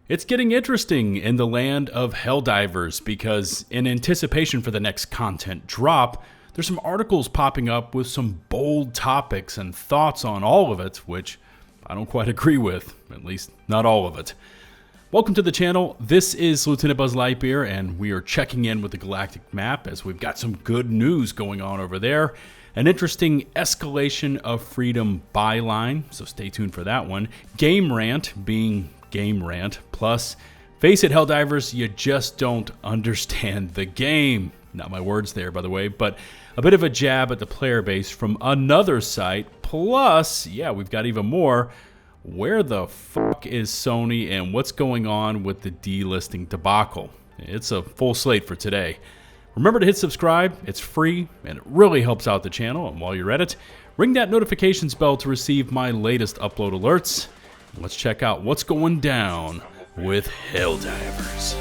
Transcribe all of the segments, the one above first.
It's getting interesting in the land of Helldivers because in anticipation for the next content drop, there's some articles popping up with some bold topics and thoughts on all of it, which I don't quite agree with, at least not all of it. Welcome to the channel. This is LtBuzzLitebeer, and we are checking in with the galactic map as we've got some good news going on over there. An interesting Escalation of Freedom byline, so stay tuned for that one. GameRant being GameRant, plus face it, Helldivers, you just don't understand the game. Not my words there, by the way, but a bit of a jab at the player base from another site. Plus, yeah, we've got even more. Where the fuck is Sony and what's going on with the delisting debacle? It's a full slate for today. Remember to hit subscribe, it's free, and it really helps out the channel. And while you're at it, ring that notifications bell to receive my latest upload alerts. Let's check out what's going down with Helldivers.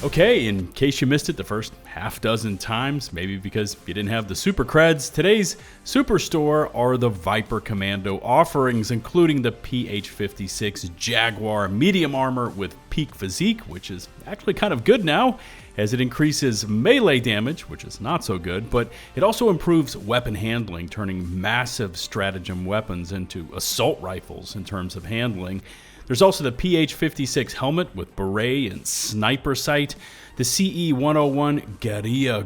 Okay, in case you missed it the first half dozen times, maybe because you didn't have the super creds, today's Superstore are the Viper Commando offerings, including the PH-56 Jaguar medium armor with peak physique, which is actually kind of good now, as it increases melee damage, which is not so good, but it also improves weapon handling, turning massive stratagem weapons into assault rifles in terms of handling. There's also the PH-56 helmet with beret and sniper sight, the CE-101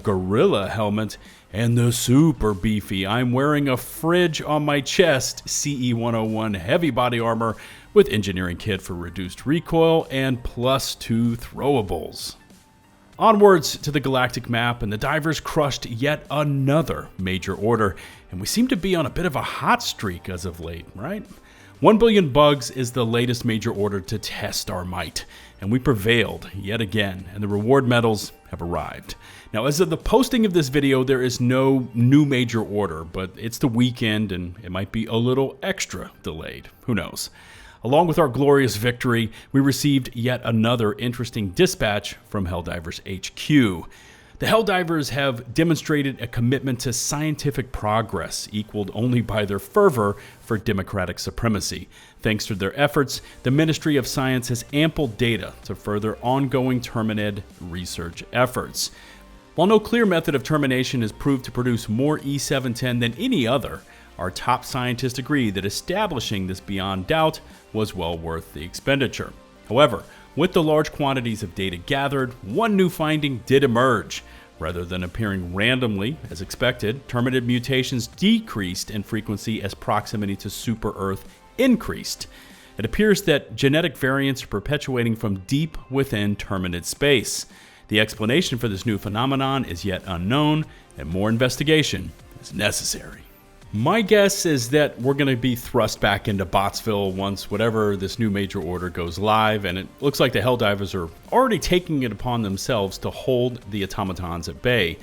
Gorilla helmet, and the super beefy I'm wearing a fridge on my chest CE-101 heavy body armor with engineering kit for reduced recoil and +2 throwables. Onwards to the galactic map, and the divers crushed yet another major order, and we seem to be on a bit of a hot streak as of late, right? 1 billion bugs is the latest major order to test our might, and we prevailed yet again, and the reward medals have arrived. Now, as of the posting of this video, there is no new major order, but it's the weekend and it might be a little extra delayed. Who knows? Along with our glorious victory, we received yet another interesting dispatch from Helldivers HQ. The Helldivers have demonstrated a commitment to scientific progress, equaled only by their fervor for democratic supremacy. Thanks to their efforts, the Ministry of Science has ample data to further ongoing Terminid research efforts. While no clear method of termination has proved to produce more E710 than any other, our top scientists agree that establishing this beyond doubt was well worth the expenditure. However, with the large quantities of data gathered, one new finding did emerge. Rather than appearing randomly, as expected, Terminid mutations decreased in frequency as proximity to Super-Earth increased. It appears that genetic variants are perpetuating from deep within Terminid space. The explanation for this new phenomenon is yet unknown, and more investigation is necessary. My guess is that we're going to be thrust back into Botsville once whatever this new major order goes live, and it looks like the Helldivers are already taking it upon themselves to hold the Automatons at bay.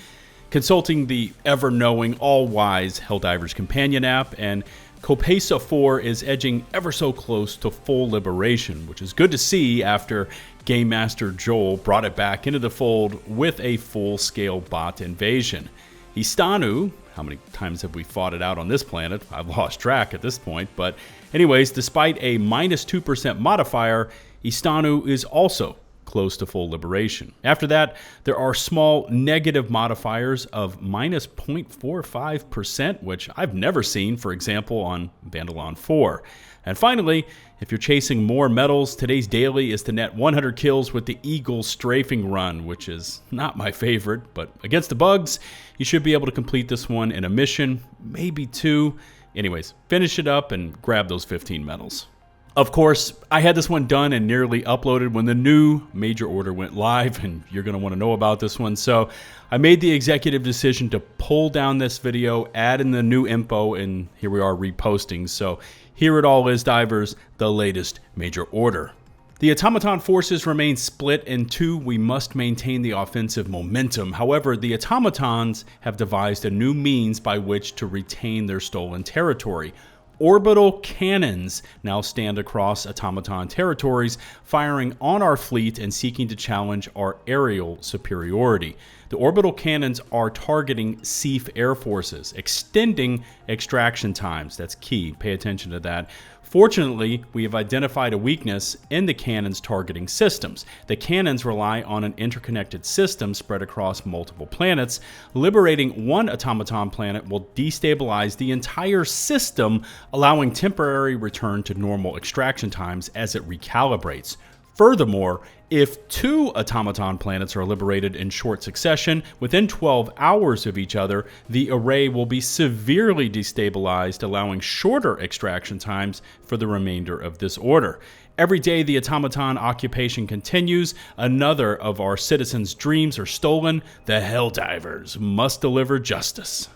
Consulting the ever-knowing, all-wise Helldivers companion app, and Copesa 4 is edging ever so close to full liberation, which is good to see after Game Master Joel brought it back into the fold with a full-scale bot invasion. Istanu, how many times have we fought it out on this planet? I've lost track at this point, but anyways, despite a -2% modifier, Istanu is also close to full liberation. After that, there are small negative modifiers of -0.45%, which I've never seen, for example, on Battalion 4. And finally, if you're chasing more medals, today's daily is to net 100 kills with the Eagle strafing run, which is not my favorite, but against the bugs, you should be able to complete this one in a mission, maybe 2. Anyways, finish it up and grab those 15 medals. Of course, I had this one done and nearly uploaded when the new major order went live, and you're going to want to know about this one. So I made the executive decision to pull down this video, add in the new info, and here we are reposting. So here it all is, divers, the latest major order. The automaton forces remain split in two. We must maintain the offensive momentum. However, the automatons have devised a new means by which to retain their stolen territory. Orbital cannons now stand across Automaton territories, firing on our fleet and seeking to challenge our aerial superiority. The orbital cannons are targeting SEAF air forces, extending extraction times. That's key. Pay attention to that. Fortunately, we have identified a weakness in the cannons' targeting systems. The cannons rely on an interconnected system spread across multiple planets. Liberating one automaton planet will destabilize the entire system, allowing temporary return to normal extraction times as it recalibrates. Furthermore, if two automaton planets are liberated in short succession within 12 hours of each other, the array will be severely destabilized, allowing shorter extraction times for the remainder of this order. Every day the automaton occupation continues, another of our citizens' dreams are stolen. The Helldivers must deliver justice.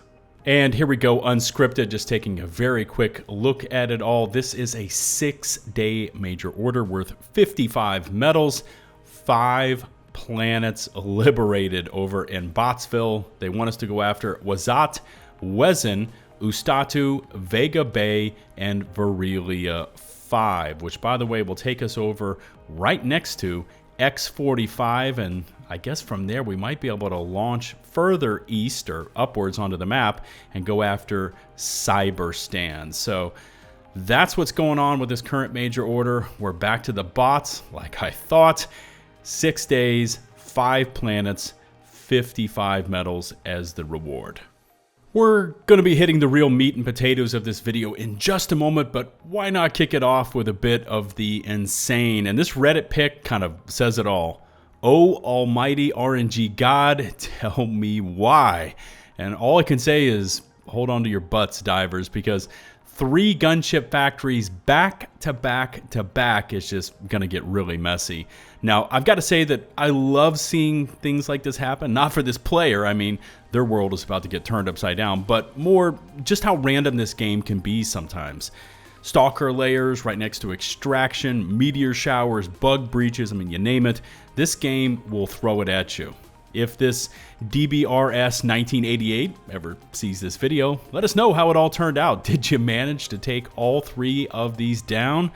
And here we go, unscripted, just taking a very quick look at it all. This is a 6-day major order worth 55 medals, 5 planets liberated over in Botsville. They want us to go after Wazat, Wezin, Ustatu, Vega Bay, and Varelia 5, which, by the way, will take us over right next to X45, and I guess from there we might be able to launch further east or upwards onto the map and go after Cyberstan. So that's what's going on with this current major order. We're back to the bots like I thought. 6 days, 5 planets, 55 medals as the reward. We're going to be hitting the real meat and potatoes of this video in just a moment, but why not kick it off with a bit of the insane? And this Reddit pic kind of says it all. Oh, almighty RNG God, tell me why. And all I can say is hold on to your butts, divers, because 3 gunship factories back to back to back is just going to get really messy. Now, I've got to say that I love seeing things like this happen. Not for this player. I mean, their world is about to get turned upside down, but more just how random this game can be sometimes. Stalker layers right next to extraction, meteor showers, bug breaches, I mean, you name it. This game will throw it at you. If this DBRS 1988 ever sees this video, let us know how it all turned out. Did you manage to take all 3 of these down?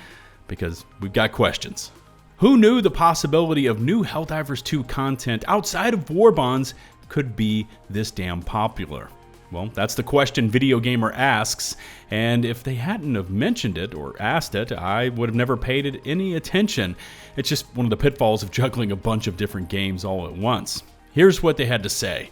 Because we've got questions. Who knew the possibility of new Helldivers 2 content outside of War Bonds could be this damn popular? Well, that's the question Video Gamer asks, and if they hadn't have mentioned it or asked it, I would have never paid it any attention. It's just one of the pitfalls of juggling a bunch of different games all at once. Here's what they had to say.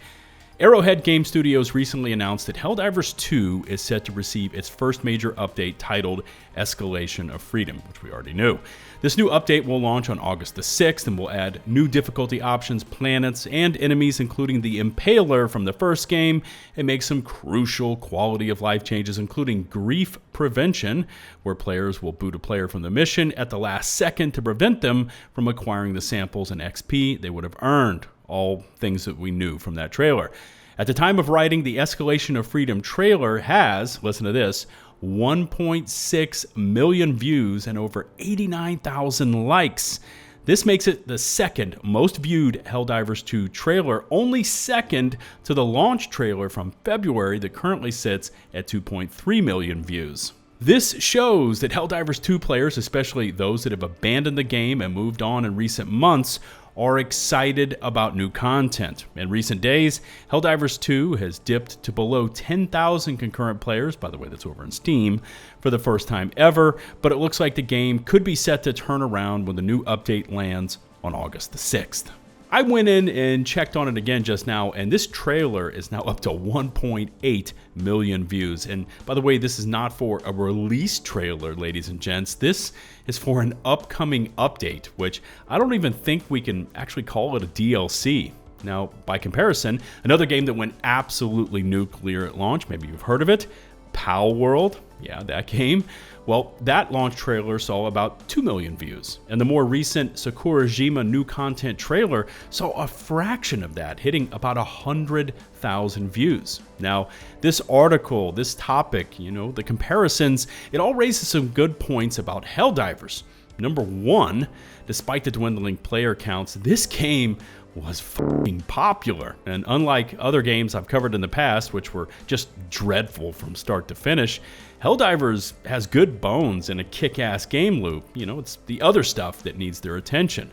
Arrowhead Game Studios recently announced that Helldivers 2 is set to receive its first major update titled Escalation of Freedom, which we already knew. This new update will launch on August the 6th and will add new difficulty options, planets, and enemies, including the Impaler from the first game, and make some crucial quality of life changes, including grief prevention, where players will boot a player from the mission at the last second to prevent them from acquiring the samples and XP they would have earned. All things that we knew from that trailer. At the time of writing, the Escalation of Freedom trailer has, listen to this, 1.6 million views and over 89,000 likes. This makes it the second most viewed Helldivers 2 trailer, only second to the launch trailer from February that currently sits at 2.3 million views. This shows that Helldivers 2 players, especially those that have abandoned the game and moved on in recent months, are excited about new content. In recent days, Helldivers 2 has dipped to below 10,000 concurrent players, by the way that's over in Steam, for the first time ever, but it looks like the game could be set to turn around when the new update lands on August the 6th. I went in and checked on it again just now, and this trailer is now up to 1.8 million views. And by the way, this is not for a release trailer, ladies and gents. This is for an upcoming update, which I don't even think we can actually call it a DLC. Now, by comparison, another game that went absolutely nuclear at launch, maybe you've heard of it, Pal World, yeah, that game. Well, that launch trailer saw about 2 million views, and the more recent Sakurajima new content trailer saw a fraction of that, hitting about 100,000 views. Now, this article, this topic, the comparisons, it all raises some good points about Helldivers. Number one, despite the dwindling player counts, this game was fucking popular. And unlike other games I've covered in the past, which were just dreadful from start to finish, Helldivers has good bones and a kick-ass game loop. You know, it's the other stuff that needs their attention.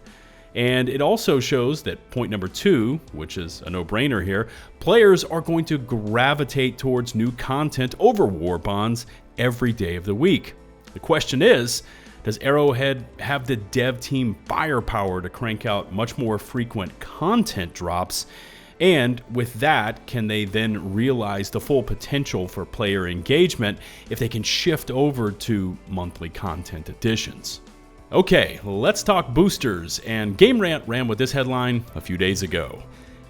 And it also shows that point number 2, which is a no-brainer here, players are going to gravitate towards new content over war bonds every day of the week. The question is, does Arrowhead have the dev team firepower to crank out much more frequent content drops? And with that, can they then realize the full potential for player engagement if they can shift over to monthly content additions? Okay, let's talk boosters, and GameRant ran with this headline a few days ago.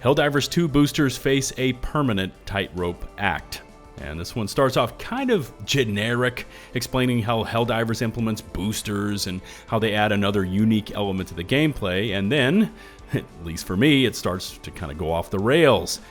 Helldivers 2 boosters face a permanent tightrope act. And this one starts off kind of generic, explaining how Helldivers implements boosters and how they add another unique element to the gameplay, and then, at least for me, it starts to kind of go off the rails.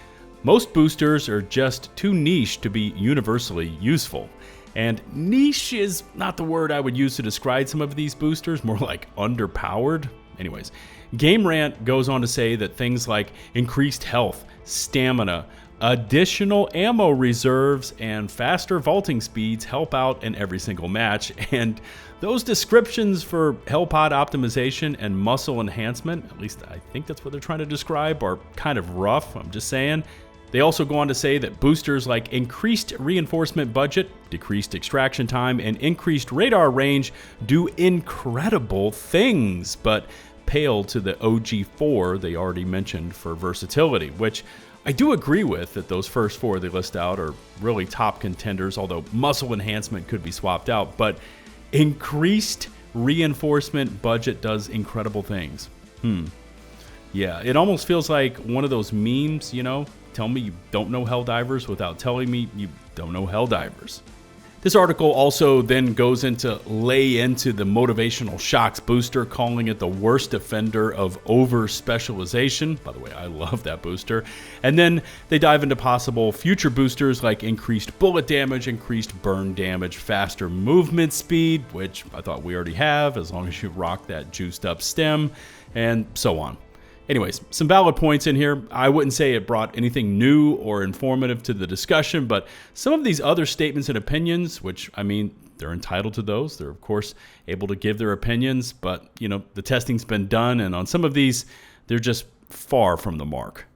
Most boosters are just too niche to be universally useful. And niche is not the word I would use to describe some of these boosters, more like underpowered. Anyways, GameRant goes on to say that things like increased health, stamina, additional ammo reserves, and faster vaulting speeds help out in every single match. And those descriptions for Hellpod optimization and muscle enhancement, at least I think that's what they're trying to describe, are kind of rough, I'm just saying. They also go on to say that boosters like increased reinforcement budget, decreased extraction time, and increased radar range do incredible things, but pale to the OG4 they already mentioned for versatility, which I do agree with that those first 4 they list out are really top contenders, although muscle enhancement could be swapped out, but increased reinforcement budget does incredible things. Yeah, it almost feels like one of those memes, you know? Tell me you don't know Helldivers without telling me you don't know Helldivers. This article also then goes into lay into the motivational shocks booster, calling it the worst offender of over-specialization. By the way, I love that booster. And then they dive into possible future boosters like increased bullet damage, increased burn damage, faster movement speed, which I thought we already have as long as you rock that juiced up stem, and so on. Anyways, some valid points in here. I wouldn't say it brought anything new or informative to the discussion, but some of these other statements and opinions, which, I mean, they're entitled to those. They're, of course, able to give their opinions, but, you know, the testing's been done, and on some of these, they're just far from the mark.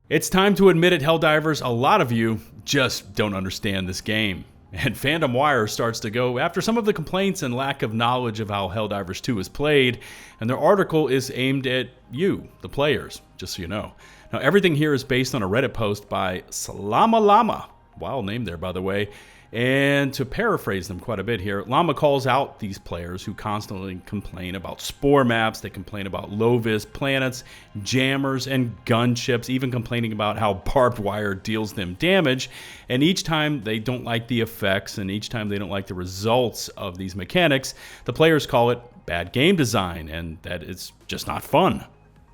It's time to admit it, Helldivers, a lot of you just don't understand this game. And Fandom Wire starts to go after some of the complaints and lack of knowledge of how Helldivers 2 is played, and their article is aimed at you, the players, just so you know. Now, everything here is based on a Reddit post by Slama Llama, wild name there, by the way, and to paraphrase them quite a bit here, Llama calls out these players who constantly complain about spore maps, they complain about low-vis planets, jammers, and gunships, even complaining about how barbed wire deals them damage, and each time they don't like the effects, and each time they don't like the results of these mechanics, the players call it bad game design, and that it's just not fun.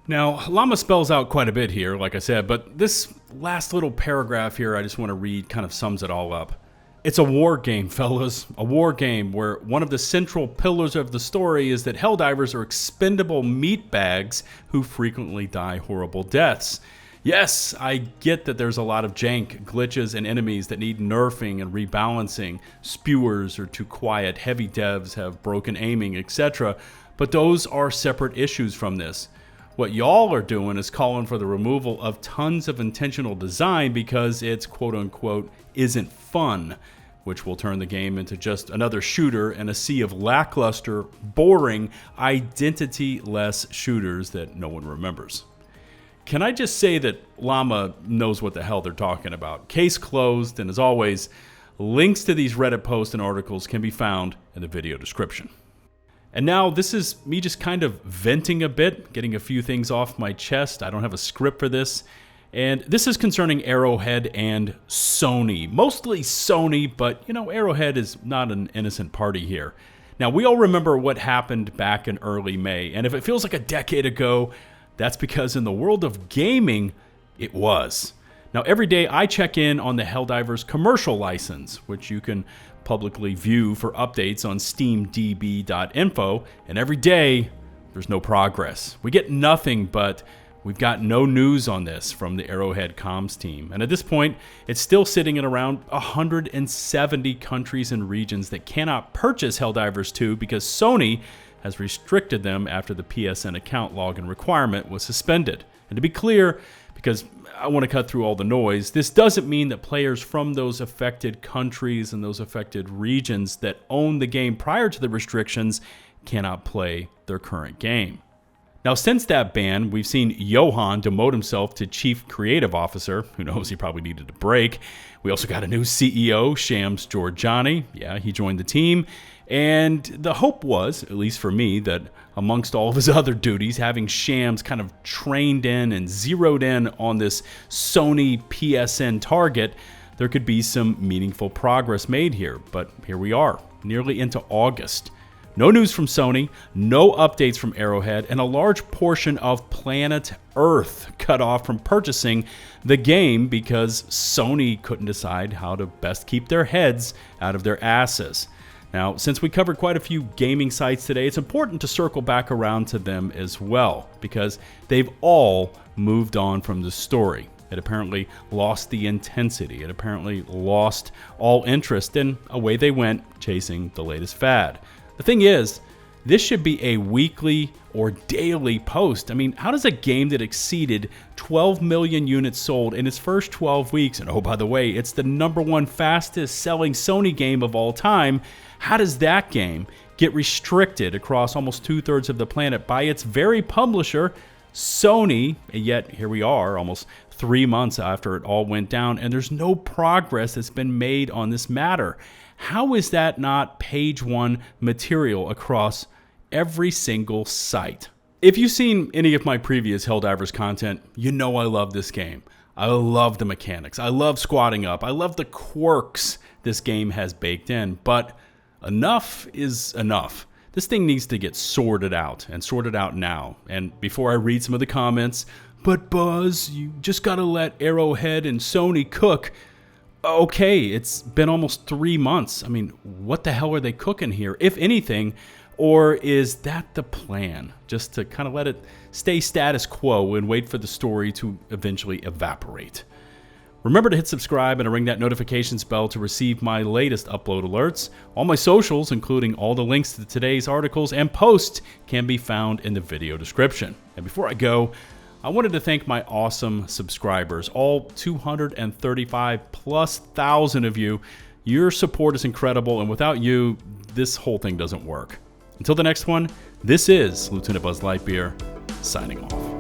Now, Llama spells out quite a bit here, like I said, but this last little paragraph here I just want to read kind of sums it all up. It's a war game, fellas. A war game where one of the central pillars of the story is that Helldivers are expendable meatbags who frequently die horrible deaths. Yes, I get that there's a lot of jank, glitches, and enemies that need nerfing and rebalancing. Spewers are too quiet, heavy devs have broken aiming, etc. But those are separate issues from this. What y'all are doing is calling for the removal of tons of intentional design because it's quote-unquote isn't fun, which will turn the game into just another shooter and a sea of lackluster, boring, identity-less shooters that no one remembers. Can I just say that Llama knows what the hell they're talking about? Case closed, and as always, links to these Reddit posts and articles can be found in the video description. And now this is me just kind of venting a bit, getting a few things off my chest. I don't have a script for this. And this is concerning Arrowhead and Sony. Mostly Sony, but you know, Arrowhead is not an innocent party here. Now, we all remember what happened back in early May, and if it feels like a decade ago, that's because in the world of gaming, it was. Now, every day I check in on the Helldivers commercial license, which you can publicly view for updates on steamdb.info, and every day there's no progress. We get nothing but we've got no news on this from the Arrowhead comms team. And at this point, it's still sitting at around 170 countries and regions that cannot purchase Helldivers 2 because Sony has restricted them after the PSN account login requirement was suspended. And to be clear, because I want to cut through all the noise, this doesn't mean that players from those affected countries and those affected regions that own the game prior to the restrictions cannot play their current game. Now, since that ban, we've seen Johan demote himself to Chief Creative Officer. Who knows, he probably needed a break. We also got a new CEO, Shams Georgiani. Yeah, he joined the team. And the hope was, at least for me, that amongst all of his other duties, having Shams kind of trained in and zeroed in on this Sony PSN target, there could be some meaningful progress made here. But here we are, nearly into August. No news from Sony, no updates from Arrowhead, and a large portion of planet Earth cut off from purchasing the game because Sony couldn't decide how to best keep their heads out of their asses. Now, since we covered quite a few gaming sites today, it's important to circle back around to them as well, because they've all moved on from the story. It apparently lost the intensity. It apparently lost all interest, and away they went chasing the latest fad. The thing is, this should be a weekly or daily post. I mean, how does a game that exceeded 12 million units sold in its first 12 weeks, and oh, by the way, it's the #1 fastest selling Sony game of all time, how does that game get restricted across almost 2/3 of the planet by its very publisher, Sony? And yet, here we are, almost 3 months after it all went down, and there's no progress that's been made on this matter. How is that not page one material across every single site? If you've seen any of my previous Helldivers content, you know I love this game. I love the mechanics. I love squatting up. I love the quirks this game has baked in. But enough is enough. This thing needs to get sorted out, and sorted out now. And before I read some of the comments, but Buzz, you just gotta let Arrowhead and Sony cook. Okay, it's been almost 3 months. I mean, what the hell are they cooking here, if anything? Or is that the plan? Just to kind of let it stay status quo and wait for the story to eventually evaporate. Remember to hit subscribe and to ring that notifications bell to receive my latest upload alerts. All my socials, including all the links to today's articles and posts, can be found in the video description. And before I go, I wanted to thank my awesome subscribers, all 235,000+ of you. Your support is incredible, and without you, this whole thing doesn't work. Until the next one, this is LtBuzzLitebeer signing off.